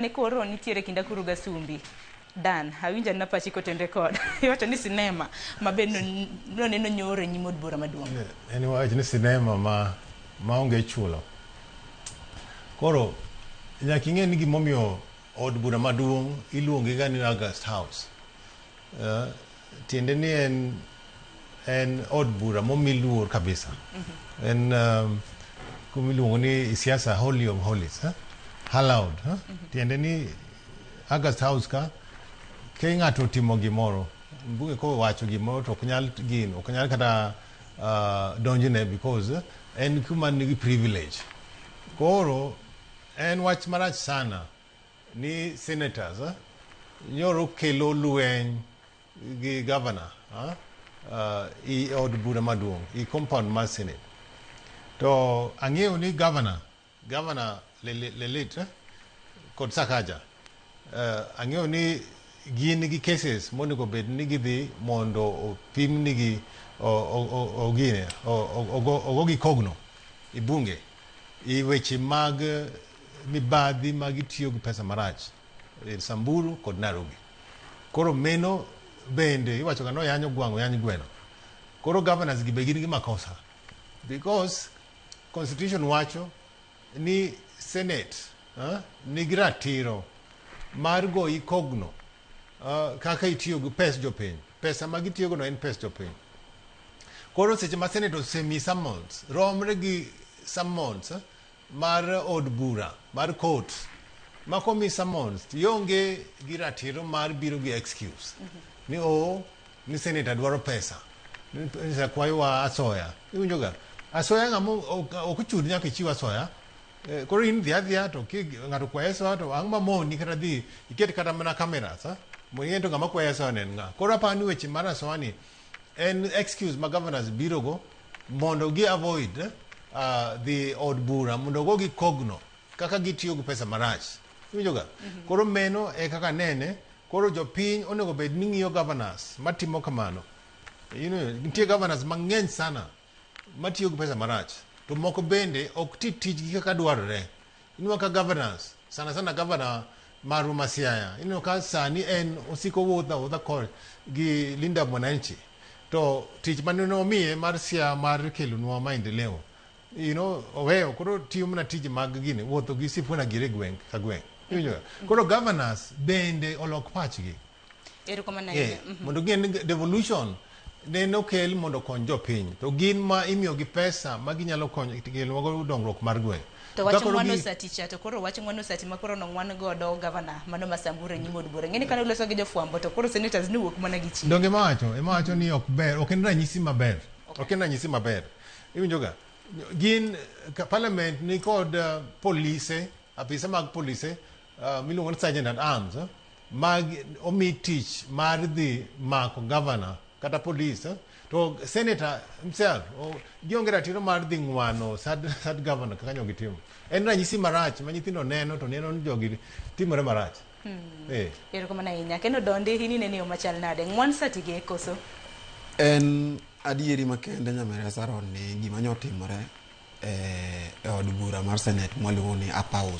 Ne koro nitiere kinda kuru gasumbi. Dan, hawinja na pachi koten rekod. Iwacho ni sinema mabe noneno nyoro nyim od bura maduong'. En wach ni sinema ma onge chulo. Koro nyaka ing'e ni gimomiyo od bura maduong' iluonge ga ni August House. Tiende ni en od bura momi luor kabisa. En kumiluongo ni siasa Holy of Holies. Hallowed. Tiende ni August House ka ng'ato timo gimoro, mbunge ko wacho gimoro to ok nyal kata donjne because en kuma nigi privilege. Koro en wach marach sana ni senators nyoro kelo lweny gi gavana i od bura maduong' i compound mar Senate. To ang'eyo ni gavana Leleti kod Sakaja ang'eyo ni gin gi cases monego bed ni gidhi mondo opim nigi ogogi kogno i bunge i weche mag mibadhi mag itiyo gi pesa marach e Samburu kod Nairobi. Koro meno bende iwacho ga no yanyo gwango yanyo gweno. Koro governors gi be gin gi makosa because constitution wacho ni Senate nigi ratiro mar goyi kogno kaka itiyo gi pes jopiny. Pesa ma gitiyogo no en pes jopiny. Koro seche ma Senate osemi summons romre gi summons mar od bura mar court ma komi summons ionge gi ratiro mar biro gi excuse ni Senate dwaro pesa ni sakwayowa asoya. Iwinjo ga asoya ng'amo ok chud nyaka ichiw asoya. Koro in dhia to ng'ato kwayo asoya to ang' mamoni kata dhi iket kata mana kameras moyento ng'ama kwayo asoya nen ng'a. Koro apani weche mar asoya ni en excuse ma governors biro go mondo gi avoid the od bura mondo go gi kogno kaka gitiyo gi pesa marach. Iwinjo ga koro meno e kaka nene. Koro jopiny onego bed ni ng'iyo governors matimo kamano. Nitie governors mang'eny sana matiyo gi pesa marach to moko bende ok ti tijgi kaka dwarore. Inua ka governors sana governor maru Masiaya inua ka sani en osiko wuotha kod gi Linda Mwananchi to tich manene omiye mar sia mar kelo nwa maendeleo oweyo koro tiyo mana tije mag gini wuotho gi Sifuna Gire gweng' ka gweng'. Koro governors bende olok pachgi mondo gin devolution ne okel mondo kony jopiny to gin ma imiyo gi pesa ma ginyalo konyo kelo dongruok mar gweng'. To wach ng'wano sati cha to koro wach ng'wano sati ma koro nong'wan godo gavana mano ma Samburu nyim od bura. Ng'eni kane uloso gi jofwambo to koro senators ni wuok mana gi chi. Donge mawacho ni ok ber, ok en ranyisi maber. Ok en ranyisi maber. Iwinjo ga gin parliament ni kod police, apisa mag police miluongo ni sergeant at arms mag omi tich mar dhi mako governor kata police to senator himself gionge ratiro mar dhi ng'wano sad governor kaka nyo gitimo. En ranyisi marach ma nyithindo neno to neno ni jogi timore marach. Erokamano ahinya. Kendo donde hini nene yo machal nade ng'wan sati ge koso en adieri makende nyamere Saron ni gima nyotimore e od bura mar Senate mwaluongo ni Apaus